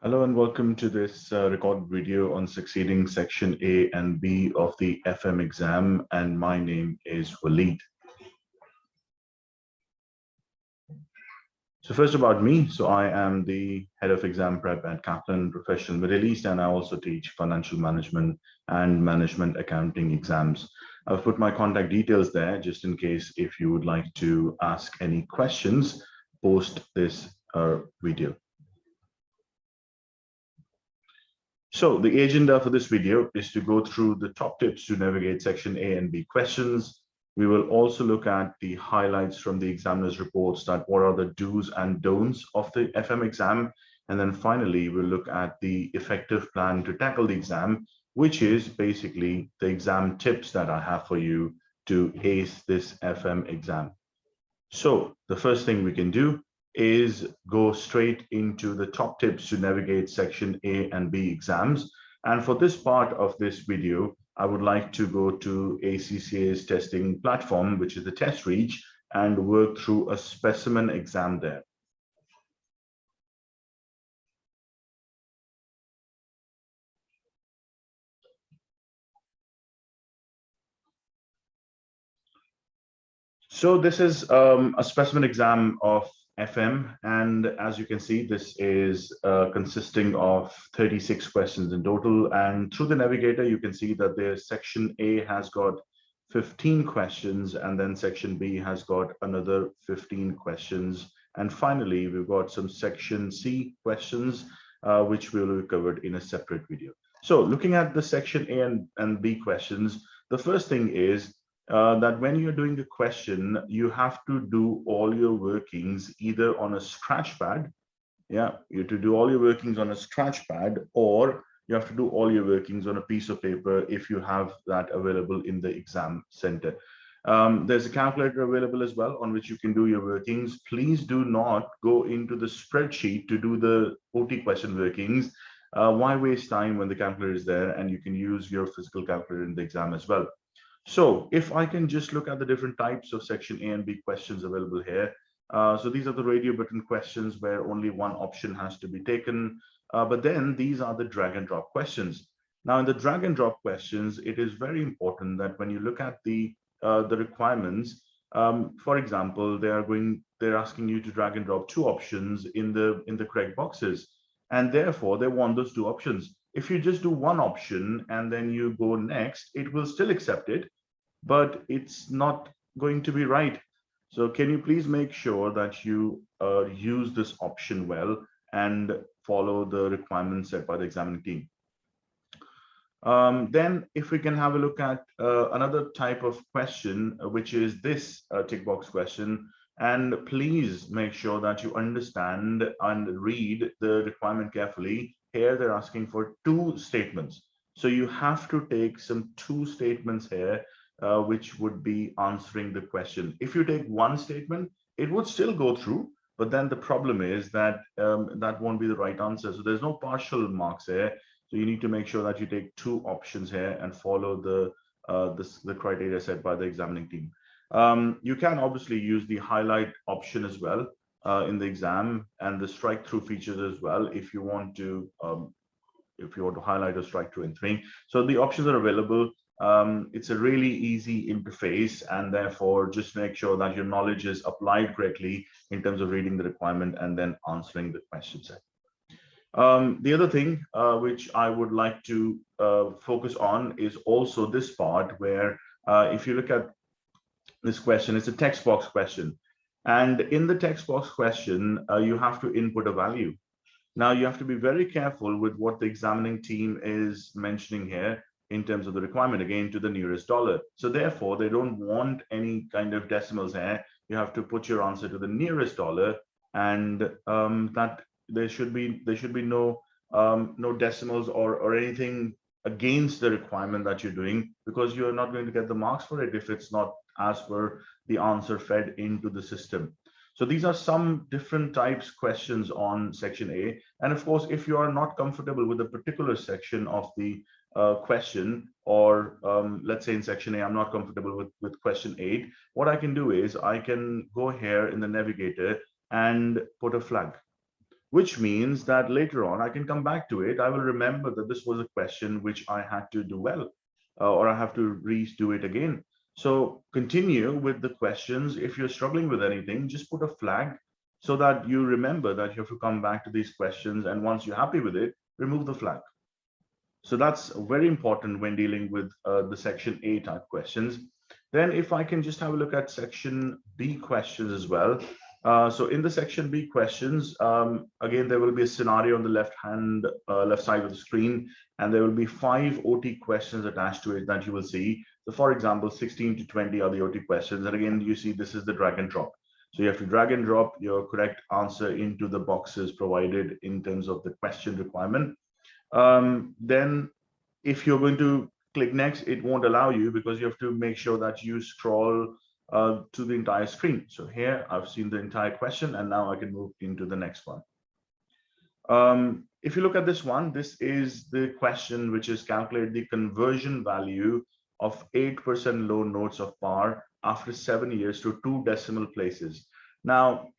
Hello and welcome to this recorded video on succeeding section A and B of the FM exam, and my name is Waleed. So first about me, so I am the head of exam prep at Kaplan Professional Middle East, and I also teach financial management and management accounting exams. I've put my contact details there just in case if you would like to ask any questions post this video. So the agenda for this video is to go through the top tips to navigate section A and B questions. We will also look at the highlights from the examiner's reports, that what are the do's and don'ts of the FM exam. And then finally, we'll look at the effective plan to tackle the exam, which is basically the exam tips that I have for you to ace this FM exam. So the first thing we can do is go straight into the top tips to navigate section A and B exams. And for this part of this video, I would like to go to ACCA's testing platform, which is the test reach, and work through a specimen exam there. So this is a specimen exam of FM, and as you can see, this is consisting of 36 questions in total. And through the navigator, you can see that the section A has got 15 questions, and then section B has got another 15 questions. And finally, we've got some section C questions, which will be covered in a separate video. So looking at the section A and B questions, the first thing is that when you're doing the question, you have to do all your workings either on a scratch pad. Yeah, you have to do all your workings on a scratch pad, or you have to do all your workings on a piece of paper if you have that available in the exam center. There's a calculator available as well on which you can do your workings. Please do not go into the spreadsheet to do the OT question workings. Why waste time when the calculator is there and you can use your physical calculator in the exam as well? So if I can just look at the different types of section A and B questions available here. So these are the radio button questions where only one option has to be taken. But then these are the drag and drop questions. Now in the drag and drop questions, it is very important that when you look at the requirements, for example, they're asking you to drag and drop two options in the correct boxes. And therefore they want those two options. If you just do one option and then you go next, it will still accept it, but it's not going to be right. So can you please make sure that you use this option well and follow the requirements set by the examining team. Then if we can have a look at another type of question, which is this tick box question. And please make sure that you understand and read the requirement carefully. Here they're asking for two statements. So you have to take some two statements here, which would be answering the question. If you take one statement, it would still go through, but then the problem is that that won't be the right answer. So there's no partial marks here. So you need to make sure that you take two options here and follow the criteria set by the examining team. You can obviously use the highlight option as well in the exam, and the strike through features as well if you want to highlight or strike through in three. So the options are available. It's a really easy interface, and therefore just make sure that your knowledge is applied correctly in terms of reading the requirement and then answering the question set. The other thing which I would like to focus on is also this part where if you look at this question, it's a text box question. And in the text box question, you have to input a value. Now you have to be very careful with what the examining team is mentioning here in terms of the requirement, again, to the nearest dollar. So therefore, they don't want any kind of decimals here. You have to put your answer to the nearest dollar, and that there should be no decimals or anything against the requirement that you're doing, because you're not going to get the marks for it if it's not as per the answer fed into the system. So these are some different types questions on section A. And of course, if you are not comfortable with a particular section of the question, or let's say in section A, I'm not comfortable with question 8, what I can do is I can go here in the navigator and put a flag. which means that later on I can come back to it. I will remember that this was a question which I had to do well, or I have to redo it again. So continue with the questions. If you're struggling with anything, just put a flag so that you remember that you have to come back to these questions. And once you're happy with it, remove the flag. So that's very important when dealing with the section A type questions. Then if I can just have a look at section B questions as well. So in the section B questions, again, there will be a scenario on the left side of the screen, and there will be 5 OT questions attached to it that you will see. So for example, 16 to 20 are the OT questions. And again, you see this is the drag and drop. So you have to drag and drop your correct answer into the boxes provided in terms of the question requirement. Then if you're going to click next, it won't allow you because you have to make sure that you scroll to the entire screen. So here I've seen the entire question, and now I can move into the next one. If you look at this one, this is the question which is calculate the conversion value of 8% loan notes of par after 7 years to 2 decimal places. Now,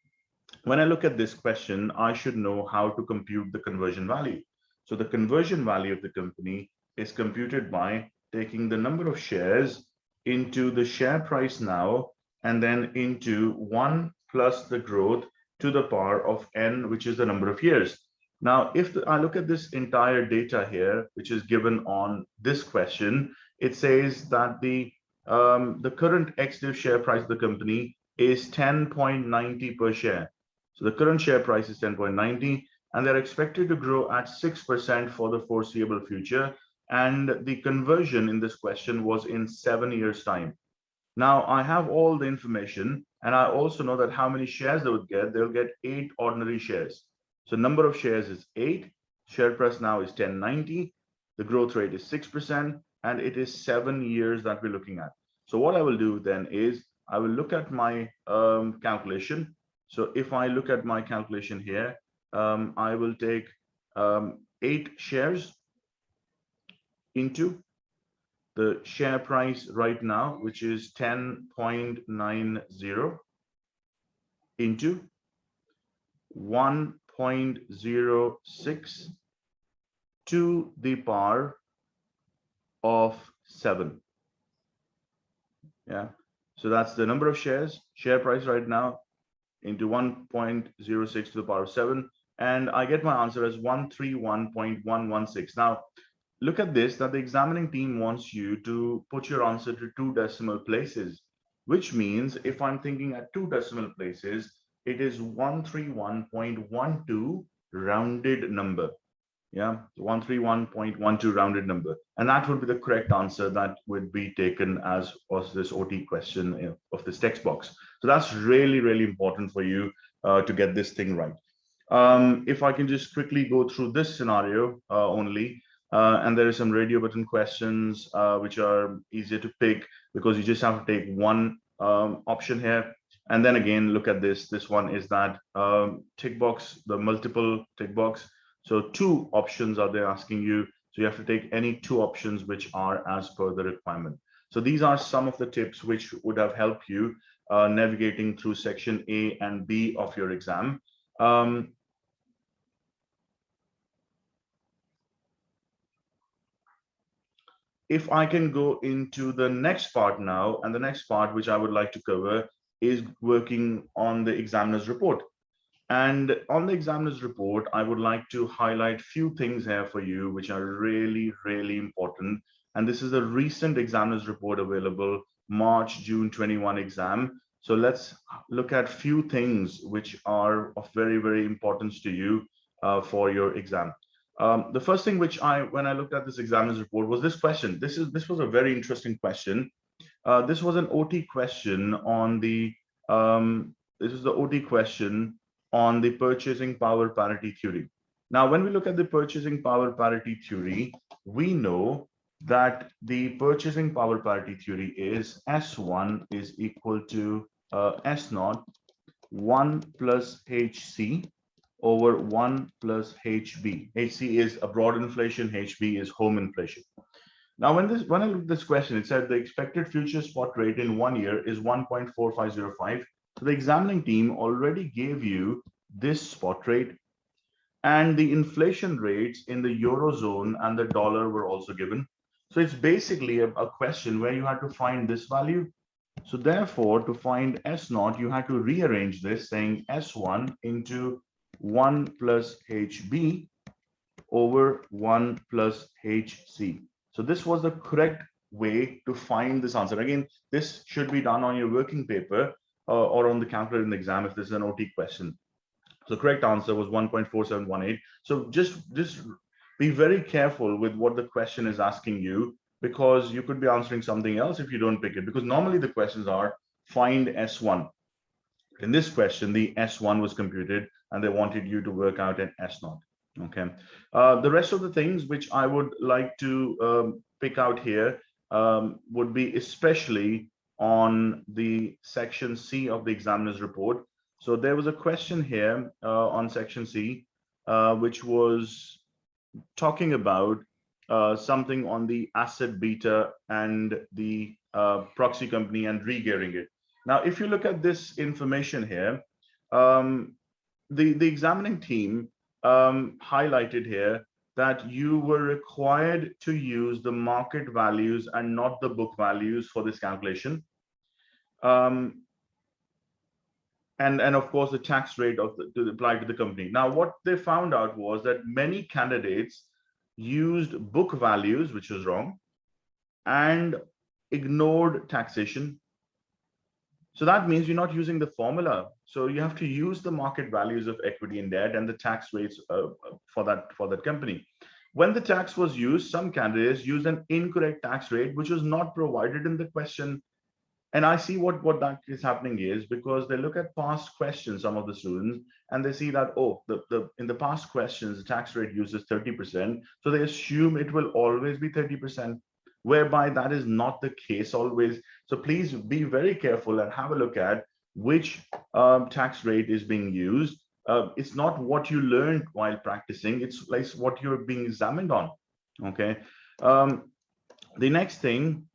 when I look at this question, I should know how to compute the conversion value. So the conversion value of the company is computed by taking the number of shares into the share price now, and then into 1 plus the growth to the power of n, which is the number of years. Now, if I look at this entire data here, which is given on this question, it says that the current ex-div share price of the company is 10.90 per share. So the current share price is 10.90, and they're expected to grow at 6% for the foreseeable future. And the conversion in this question was in 7 years' time. Now I have all the information, and I also know that how many shares they would get. They'll get 8 ordinary shares. So number of shares is 8. Share price now is 10.90. The growth rate is 6%, and it is 7 years that we're looking at. So what I will do then is I will look at my calculation. So if I look at my calculation here, I will take 8 shares into the share price right now, which is 10.90 into 1.06 to the power of 7. Yeah, so that's the number of shares, share price right now, into 1.06 to the power of 7, and I get my answer as 131.116. Now look at this, that the examining team wants you to put your answer to 2 decimal places, which means if I'm thinking at 2 decimal places, it is 131.12 rounded number. Yeah, 131.12 rounded number. And that would be the correct answer that would be taken as was this OT question of this text box. So that's really, really important for you to get this thing right. If I can just quickly go through this scenario only, and there are some radio button questions which are easier to pick because you just have to take one option here. And then again, look at this. This one is that tick box, the multiple tick box. So 2 options are they asking you. So you have to take any 2 options which are as per the requirement. So these are some of the tips which would have helped you navigating through section A and B of your exam. If I can go into the next part now, and the next part which I would like to cover is working on the examiner's report. And on the examiner's report, I would like to highlight few things here for you, which are really, really important. And this is a recent examiner's report available, March, June 21 exam. So let's look at few things which are of very, very importance to you for your exam. The first thing which when I looked at this examiner's report was this question. This was a very interesting question. This was an OT question on the, this is the OT question on the purchasing power parity theory. Now, when we look at the purchasing power parity theory, we know that the purchasing power parity theory is S1 is equal to S0, 1 plus HC over 1 plus HB. HC is abroad inflation, HB is home inflation. Now, when I look at this question, it said the expected future spot rate in 1 year is 1.4505. So the examining team already gave you this spot rate. and the inflation rates in the Eurozone and the dollar were also given. So it's basically a question where you had to find this value. So therefore, to find S naught, you had to rearrange this saying S1 into 1 plus HB over 1 plus HC. So this was the correct way to find this answer. Again, this should be done on your working paper or on the calculator in the exam if this is an OT question. So correct answer was 1.4718. So just be very careful with what the question is asking you, because you could be answering something else if you don't pick it, because normally the questions are find S1. In this question, the S1 was computed and they wanted you to work out an S0. Okay. The rest of the things which I would like to pick out here would be especially on the section C of the examiner's report. So there was a question here on section C, which was talking about something on the asset beta and the proxy company and re-gearing it. Now, if you look at this information here, the examining team highlighted here that you were required to use the market values and not the book values for this calculation. And of course, the tax rate to apply to the company. Now, what they found out was that many candidates used book values, which was wrong, and ignored taxation. So that means you're not using the formula. So you have to use the market values of equity and debt and the tax rates for that company. When the tax was used, some candidates used an incorrect tax rate, which was not provided in the question. And I see what that is happening is because they look at past questions, some of the students, and they see that, oh, in the past questions, the tax rate uses 30%. So they assume it will always be 30%, whereby that is not the case always. So please be very careful and have a look at which tax rate is being used. It's not what you learned while practicing, it's like what you're being examined on. Okay. The next thing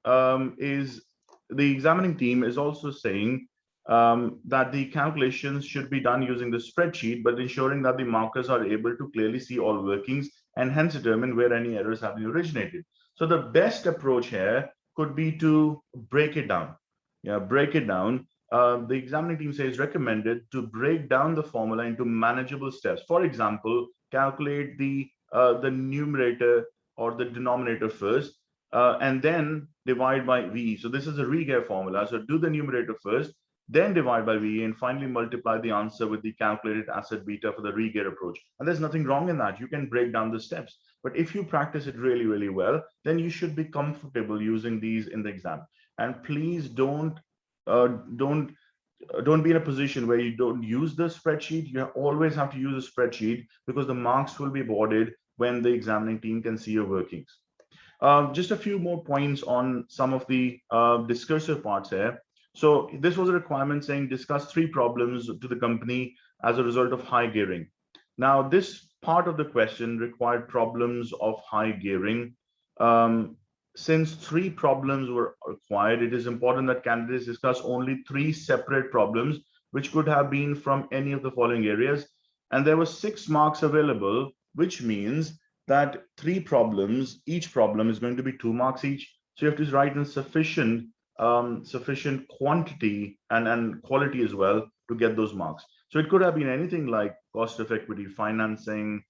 is the examining team is also saying that the calculations should be done using the spreadsheet, but ensuring that the markers are able to clearly see all workings and hence determine where any errors have been originated. So the best approach here could be to break it down. Yeah, break it down. The examining team says recommended to break down the formula into manageable steps. For example, calculate the numerator or the denominator first, and then divide by VE. So this is a re-gear formula. So do the numerator first, then divide by VE, and finally multiply the answer with the calculated asset beta for the re-gear approach. And there's nothing wrong in that. You can break down the steps. But if you practice it really, really well, then you should be comfortable using these in the exam. And please don't be in a position where you don't use the spreadsheet. You always have to use a spreadsheet because the marks will be awarded when the examining team can see your workings. Just a few more points on some of the discursive parts here. So this was a requirement saying discuss 3 problems to the company as a result of high gearing. Now, this part of the question required problems of high gearing. Since 3 problems were required, it is important that candidates discuss only 3 separate problems, which could have been from any of the following areas. And there were 6 marks available, which means that 3 problems, each problem is going to be 2 marks each. So you have to write in sufficient quantity and quality as well to get those marks. So it could have been anything like cost of equity financing,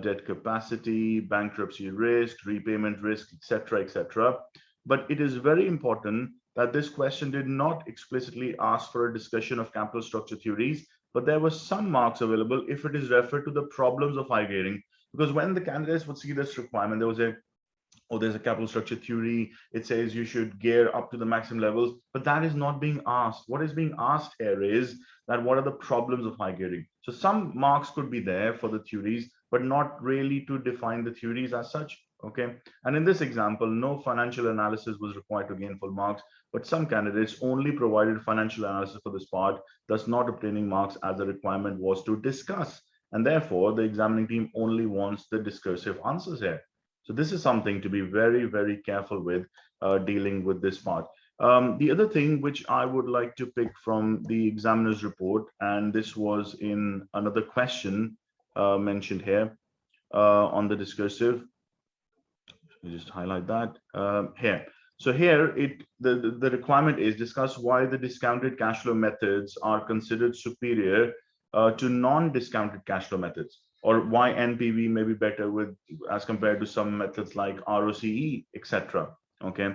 debt capacity, bankruptcy risk, repayment risk, etc., etc. But it is very important that this question did not explicitly ask for a discussion of capital structure theories, but there were some marks available if it is referred to the problems of high gearing. Because when the candidates would see this requirement, there was there's a capital structure theory. It says you should gear up to the maximum levels, but that is not being asked. What is being asked here is that what are the problems of high gearing? So some marks could be there for the theories, but not really to define the theories as such. Okay. And in this example, no financial analysis was required to gain full marks, but some candidates only provided financial analysis for this part, thus not obtaining marks as the requirement was to discuss. And therefore, the examining team only wants the discursive answers here. So this is something to be very, very careful with dealing with this part. The other thing which I would like to pick from the examiner's report, and this was in another question, mentioned here on the discursive. Let me just highlight that here. So here, the requirement is discuss why the discounted cash flow methods are considered superior to non-discounted cash flow methods, or why NPV may be better with as compared to some methods like ROCE, etc. Okay.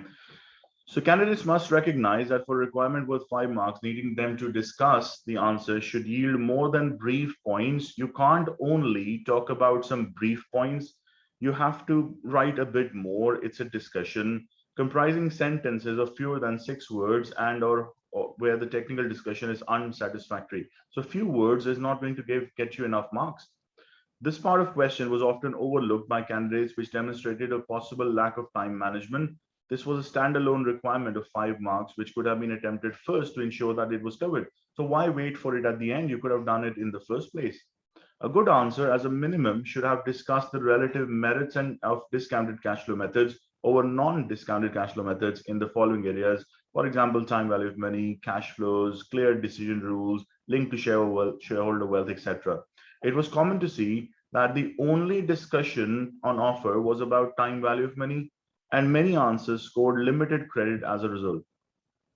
So candidates must recognize that for a requirement worth 5 marks, needing them to discuss the answer should yield more than brief points. You can't only talk about some brief points. You have to write a bit more. It's a discussion comprising sentences of fewer than 6 words and or where the technical discussion is unsatisfactory. So few words is not going to get you enough marks. This part of question was often overlooked by candidates, which demonstrated a possible lack of time management. This was a standalone requirement of 5 marks, which could have been attempted first to ensure that it was covered. So why wait for it at the end? You could have done it in the first place. A good answer, as a minimum, should have discussed the relative merits and of discounted cash flow methods over non-discounted cash flow methods in the following areas. For example, time value of money, cash flows, clear decision rules, linked to shareholder wealth, etc. It was common to see that the only discussion on offer was about time value of money, and many answers scored limited credit as a result.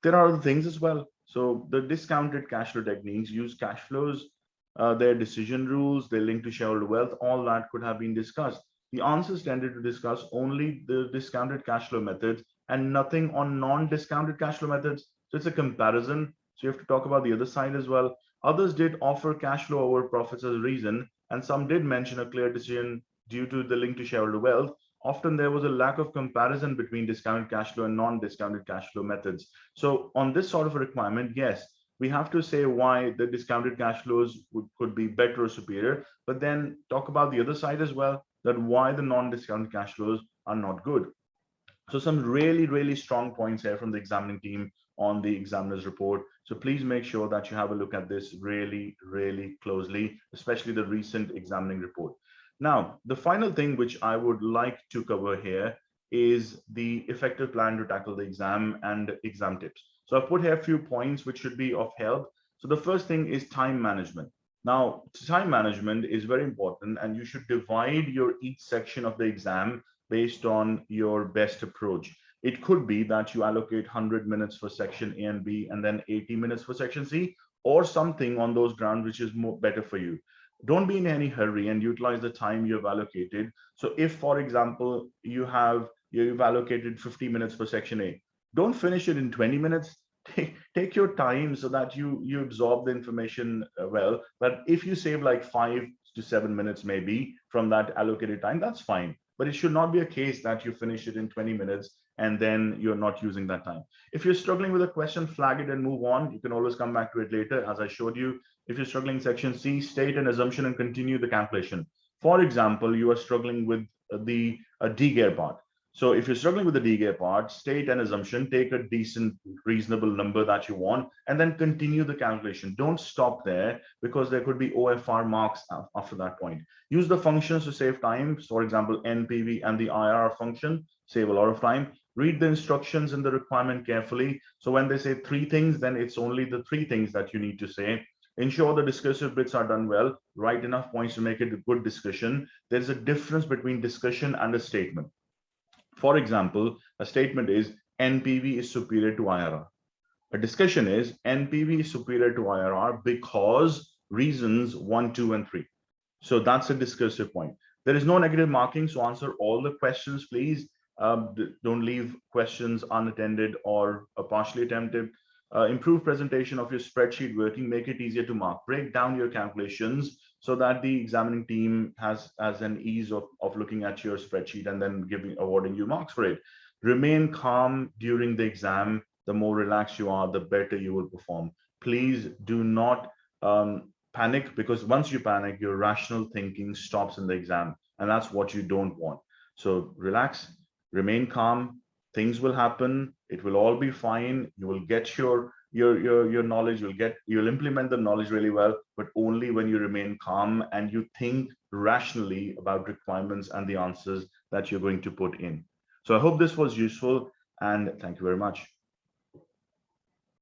There are other things as well. So the discounted cash flow techniques use cash flows, their decision rules, their link to shareholder wealth, all that could have been discussed. The answers tended to discuss only the discounted cash flow methods and nothing on non-discounted cash flow methods. So it's a comparison. So you have to talk about the other side as well. Others did offer cash flow over profits as a reason, and some did mention a clear decision due to the link to shareholder wealth. Often there was a lack of comparison between discounted cash flow and non-discounted cash flow methods. So on this sort of a requirement, yes, we have to say why the discounted cash flows could be better or superior, but then talk about the other side as well, that why the non-discounted cash flows are not good. So some really, really strong points here from the examining team on the examiner's report. So please make sure that you have a look at this really, really closely, especially the recent examining report. Now, the final thing which I would like to cover here is the effective plan to tackle the exam and exam tips. So I've put here a few points which should be of help. So the first thing is time management. Now, time management is very important, and you should divide your each section of the exam based on your best approach. It could be that you allocate 100 minutes for section A and B and then 80 minutes for section C, or something on those grounds which is more better for you. Don't be in any hurry and utilize the time you have allocated. So if, for example, you've allocated 50 minutes for section A, don't finish it in 20 minutes. Take your time so that you absorb the information well. But if you save like 5 to 7 minutes maybe from that allocated time, that's fine. But it should not be a case that you finish it in 20 minutes and then you're not using that time. If you're struggling with a question, flag it and move on. You can always come back to it later, as I showed you. If you're struggling section C, state an assumption and continue the calculation. For example, you are struggling with the D-gear part. So if you're struggling with the D-gear part, state an assumption, take a decent, reasonable number that you want, and then continue the calculation. Don't stop there, because there could be OFR marks after that point. Use the functions to save time. For example, NPV and the IR function save a lot of time. Read the instructions in the requirement carefully. So when they say 3 things, then it's only the 3 things that you need to say. Ensure the discursive bits are done well. Write enough points to make it a good discussion. There's a difference between discussion and a statement. For example, a statement is NPV is superior to IRR. A discussion is NPV is superior to IRR because reasons 1, 2, and 3. So that's a discursive point. There is no negative marking, so answer all the questions, please. Don't leave questions unattended or partially attempted. Improve presentation of your spreadsheet working, make it easier to mark. Break down your calculations so that the examining team has an ease of looking at your spreadsheet and then awarding you marks for it. Remain calm during the exam. The more relaxed you are, the better you will perform. Please do not panic, because once you panic, your rational thinking stops in the exam, and that's what you don't want. So relax, remain calm. Things will happen. It will all be fine. You will get your knowledge. You'll implement the knowledge really well, but only when you remain calm and you think rationally about requirements and the answers that you're going to put in. So I hope this was useful, and thank you very much.